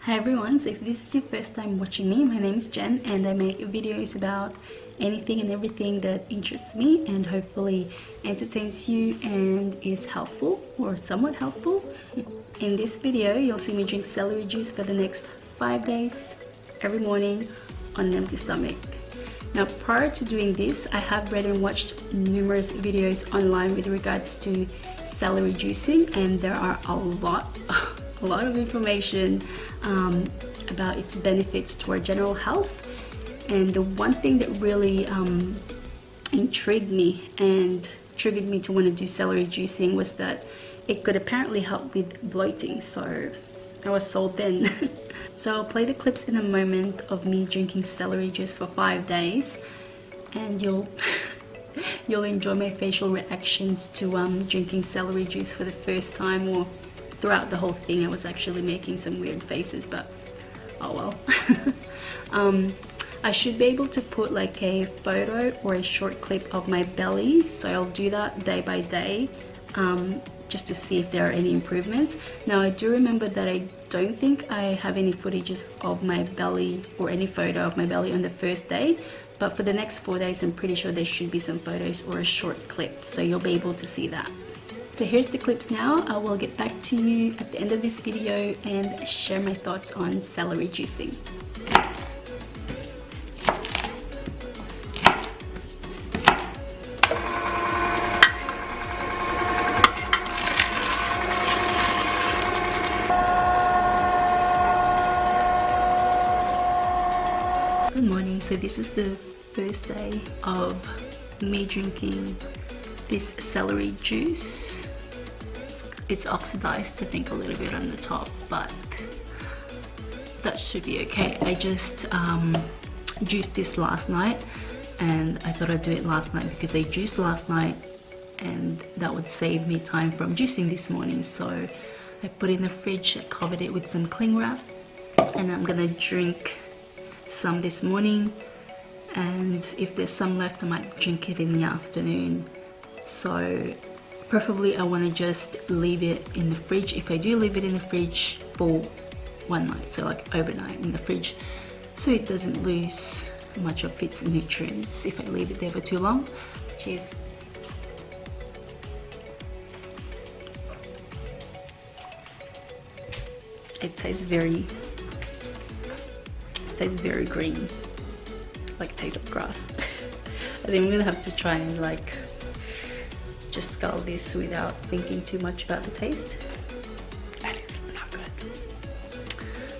Hi everyone, so if this is your first time watching me, my name is Jen and I make videos about anything and everything that interests me and hopefully entertains you and is helpful or somewhat helpful. In this video, you'll see me drink celery juice for the next 5 days, every morning on an empty stomach. Now prior to doing this, I have read and watched numerous videos online with regards to celery juicing, and there are a lot of information about its benefits to our general health. And the one thing that really intrigued me and triggered me to want to do celery juicing was that it could apparently help with bloating, so I was sold then. So I'll play the clips in a moment of me drinking celery juice for 5 days, and you'll enjoy my facial reactions to drinking celery juice for the first time, or throughout the whole thing. I was actually making some weird faces, but oh well. I should be able to put like a photo or a short clip of my belly, so I'll do that day by day, just to see if there are any improvements. Now I do remember that I don't think I have any footages of my belly or any photo of my belly on the first day, but for the next 4 days I'm pretty sure there should be some photos or a short clip, so you'll be able to see that. So here's the clips now. I will get back to you at the end of this video and share my thoughts on celery juicing. Good morning. So this is the first day of me drinking this celery juice. It's oxidized, I think, a little bit on the top, but that should be okay. I just juiced this last night, and I thought I'd do it last night because I juiced last night and that would save me time from juicing this morning. So I put it in the fridge, I covered it with some cling wrap, and I'm gonna drink some this morning, and if there's some left I might drink it in the afternoon. So preferably I want to just leave it in the fridge. If I do leave it in the fridge for one night, so like overnight in the fridge, so it doesn't lose much of its nutrients if I leave it there for too long. Cheers. It tastes very green, like taste of grass. I think I'm gonna have to try and like just scull this without thinking too much about the taste. That is not good.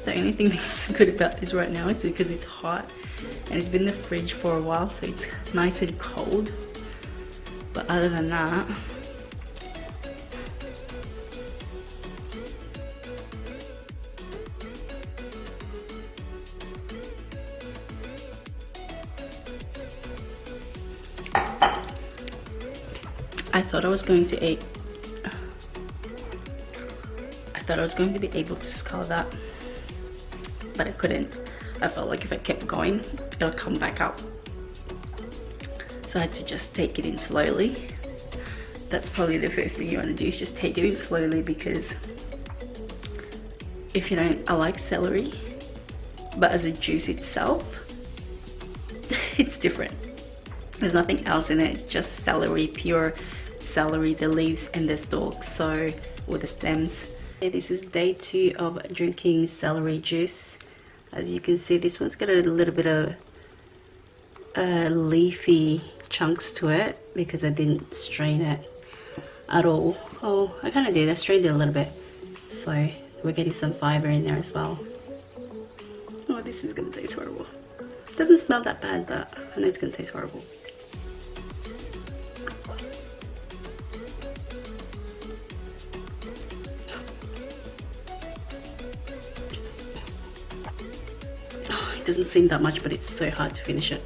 The only thing that's good about this right now is because it's hot and it's been in the fridge for a while, so it's nice and cold. But other than that, I thought I was going to be able to scull that, but I couldn't. I felt like if I kept going, it'll come back out. So I had to just take it in slowly. That's probably the first thing you want to do, is just take it in slowly, because if you don't, I like celery, but as a juice itself, it's different. There's nothing else in it, it's just celery, pure celery, the leaves and the stalks, so, or the stems. Okay, this is day 2 of drinking celery juice. As you can see, this one's got a little bit of leafy chunks to it because I didn't strain it at all. Oh, I kind of did, I strained it a little bit, so we're getting some fiber in there as well. Oh, this is gonna taste horrible. It doesn't smell that bad, but I know it's gonna taste horrible. Doesn't seem that much, but it's so hard to finish it.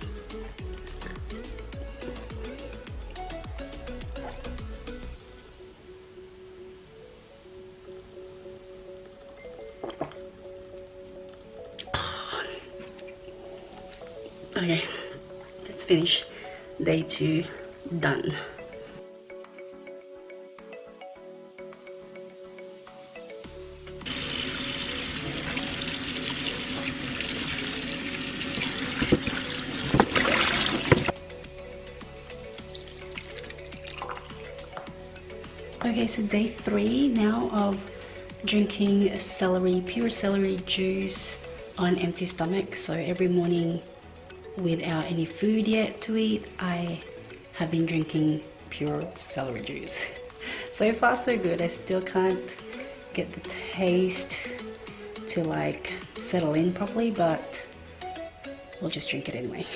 Okay, let's finish day 2 done. Okay, so day 3 now of drinking pure celery juice on empty stomach. So every morning without any food yet to eat, I have been drinking pure celery juice. So far so good. I still can't get the taste to like settle in properly, but we'll just drink it anyway.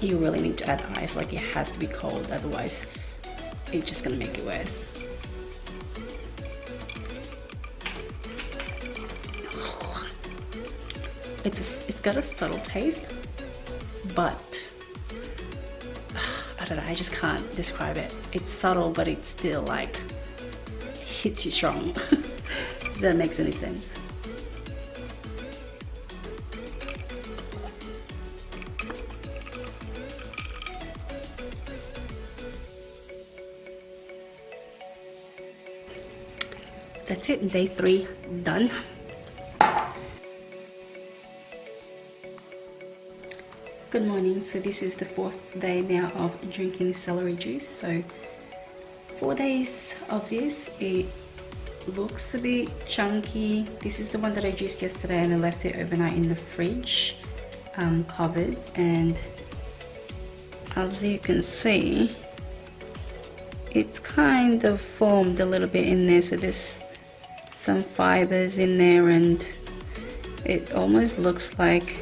You really need to add ice, like it has to be cold, otherwise it's just gonna make it worse. It's got a subtle taste, but I don't know, I just can't describe it. It's subtle, but it still like hits you strong. If that makes any sense. That's it, day 3 done. Good morning. So this is the 4th day now of drinking celery juice. So 4 days of this. It looks a bit chunky. This is the one that I juiced yesterday and I left it overnight in the fridge, covered, and as you can see it's kind of formed a little bit in there, so there's some fibers in there and it almost looks like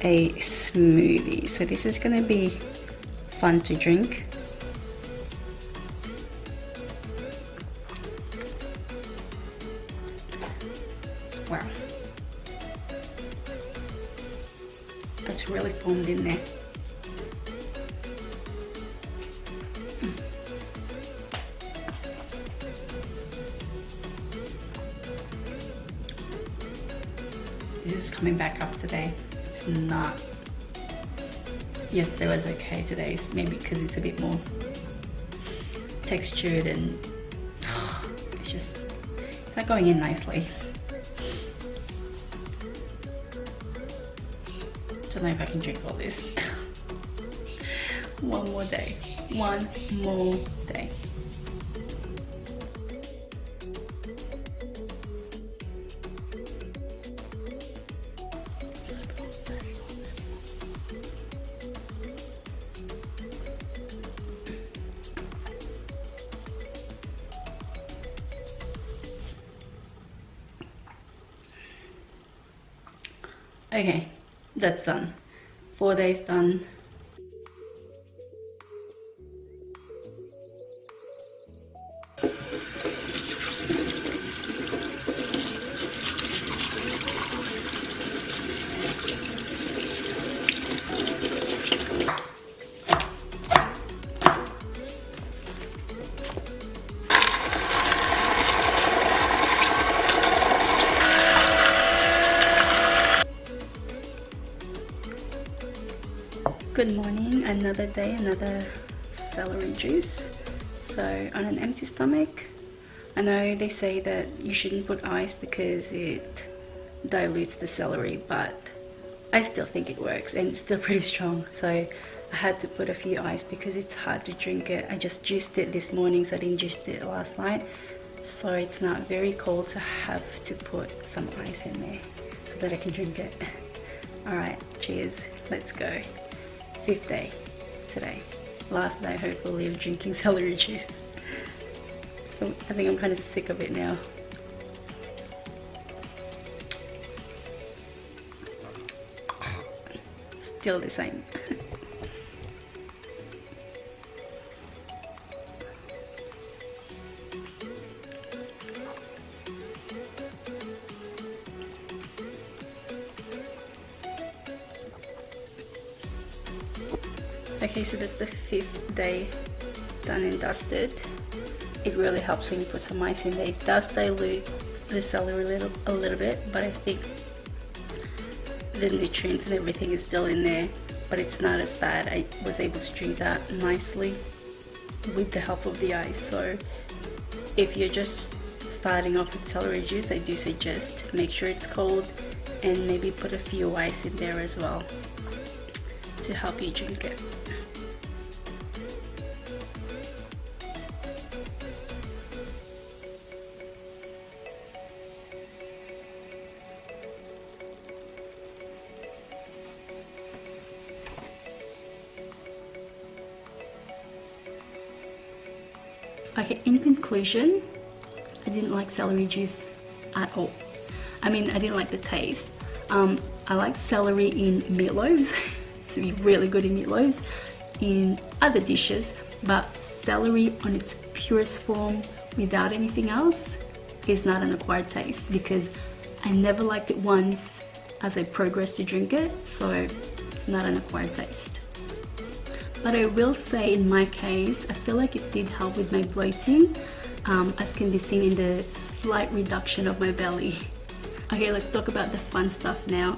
a smoothie. So this is going to be fun to drink. Wow, it's really formed in there. This is coming back up today. It's not. Yesterday was okay. Today maybe because it's a bit more textured and it's not going in nicely. Don't know if I can drink all this. One more day. One more day. Okay, that's done. 4 days done. Good morning, another day, another celery juice. So on an empty stomach, I know they say that you shouldn't put ice because it dilutes the celery, but I still think it works and it's still pretty strong. So I had to put a few ice because it's hard to drink it. I just juiced it this morning, so I didn't juice it last night. So it's not very cold, so I have to put some ice in there so that I can drink it. Alright, cheers, let's go. 5th day today. Last day hopefully of drinking celery juice. So I think I'm kind of sick of it now. Still the same. Okay, so that's the 5th day done and dusted. It really helps when you put some ice in there. It does dilute the celery a little bit, but I think the nutrients and everything is still in there, but it's not as bad. I was able to drink that nicely with the help of the ice. So if you're just starting off with celery juice, I do suggest make sure it's cold and maybe put a few ice in there as well to help you drink it. Okay, in conclusion, I didn't like celery juice at all. I mean, I didn't like the taste. I like celery in meatloaves. It's really good in meatloaves, in other dishes, but celery on its purest form without anything else is not an acquired taste, because I never liked it once as I progressed to drink it, so it's not an acquired taste. But I will say, in my case, I feel like it did help with my bloating, as can be seen in the slight reduction of my belly. Okay, let's talk about the fun stuff now.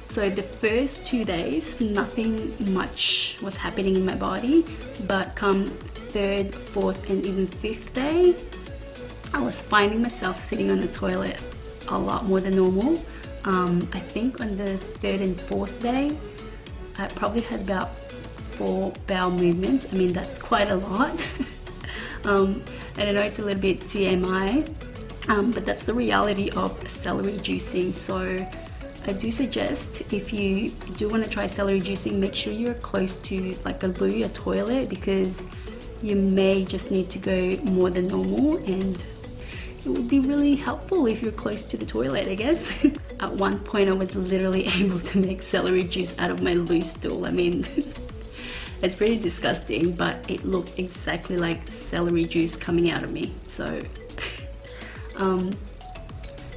So the first 2 days, nothing much was happening in my body, but come 3rd, 4th and even 5th day, I was finding myself sitting on the toilet a lot more than normal. I think on the 3rd and 4th day, I probably had about 4 bowel movements. I mean, that's quite a lot. And I know it's a little bit TMI, but that's the reality of celery juicing. So I do suggest, if you do want to try celery juicing, make sure you're close to like a loo, a toilet, because you may just need to go more than normal, and it would be really helpful if you're close to the toilet, I guess. At one point I was literally able to make celery juice out of my loo stool. I mean, it's pretty disgusting, but it looked exactly like celery juice coming out of me. So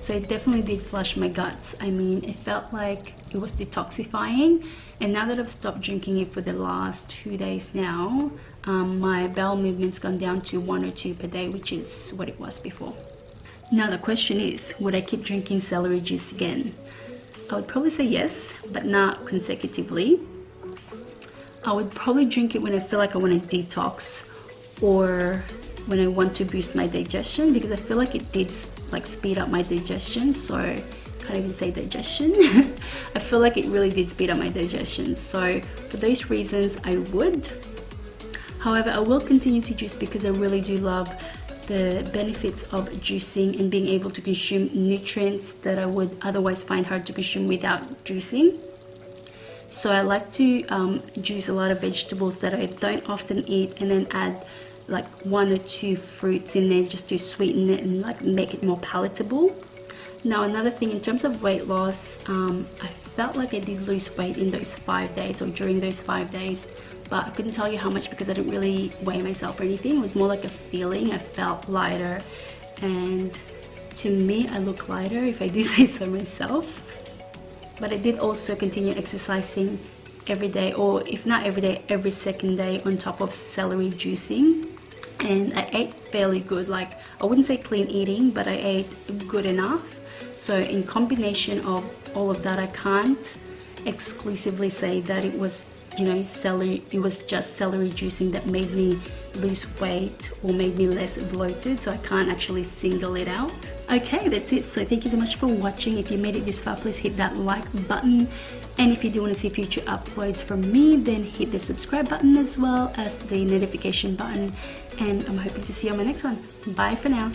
so it definitely did flush my guts. I mean, it felt like it was detoxifying, and now that I've stopped drinking it for the last 2 days now, my bowel movement's gone down to 1 or 2 per day, which is what it was before. Now the question is, would I keep drinking celery juice again? I would probably say yes, but not consecutively. I would probably drink it when I feel like I want to detox, or when I want to boost my digestion, because I feel like it did like speed up my digestion. So I can't even say digestion. I feel like it really did speed up my digestion. So for those reasons, I would. However, I will continue to juice because I really do love the benefits of juicing and being able to consume nutrients that I would otherwise find hard to consume without juicing. So I like to juice a lot of vegetables that I don't often eat, and then add like 1 or 2 fruits in there just to sweeten it and like make it more palatable. Now another thing, in terms of weight loss, I felt like I did lose weight in those 5 days, or during those 5 days, but I couldn't tell you how much because I didn't really weigh myself or anything. It was more like a feeling. I felt lighter, and to me I look lighter, if I do say so myself. But I did also continue exercising every day, or if not every day, every second day, on top of celery juicing. And I ate fairly good. Like, I wouldn't say clean eating, but I ate good enough. So in combination of all of that, I can't exclusively say that it was, you know, it was just celery juicing that made me lose weight or made me less bloated. So I can't actually single it out. Okay, that's it. So thank you so much for watching. If you made it this far, please hit that like button, and if you do want to see future uploads from me, then hit the subscribe button as well as the notification button, and I'm hoping to see you on my next one. Bye for now.